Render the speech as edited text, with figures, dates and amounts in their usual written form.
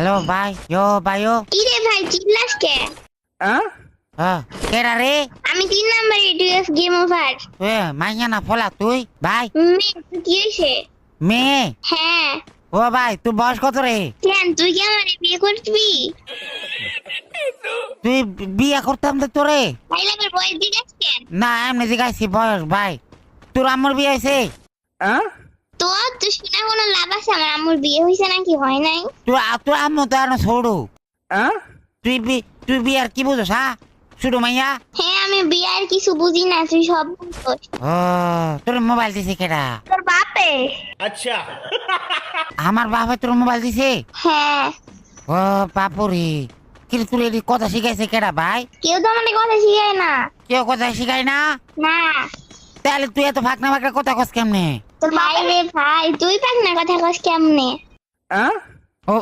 Hello ভাই, ভাইও কি রে ভাই চিল্লাস কে? কেডা রে? আমি 3 নম্বরে ডিএস গেম ওভার। মাইয়া না ফলা তুই ভাই? কি হয়েছে? মেয়ে? হ্যাঁ। ও ভাই তোর বয়স কত রে? কেন তুই কি আমারে বিয়ে করবি? তুই বিয়ে করতাম তো তোরে? ভাই লাগের বয়স জিজ্ঞাস কেন? না এমনি জিজ্ঞাসি বয়স ভাই। তোর আম্মুর বিয়ে হয়েছে? তো তুই শুনে কোনো লাভ আছে? আমার আম্মুর বিয়ে হয়েছে নাকি হয় নাই? তোর আম্মু তো আর ছোড়ু। তুই বিয়ার কি বুঝোস হ্যাঁ? শুধু মাইয়া? হ্যাঁ আমি বিয়ার কিছু বুঝি না, তুই সব বুঝছিস। ও তোর মোবাইল দিছে কেডা? তোর বাপে। আচ্ছা আমার বাবা তোর মোবাইল দিছে? হ্যাঁ। ও বাপুরে, কিন্তু তোর এটি কথা শিখাইছে কেডা ভাই? কেউ তো আমাদের কথা শিখায় না। কেউ কথা শিখাই না? না। তাহলে তুই এত ফাঁকনা ফাঁকনা কথা কস কেমনে? তোর ভাই রে ভাই, তুই পাক না কথা কস কেমনে? ও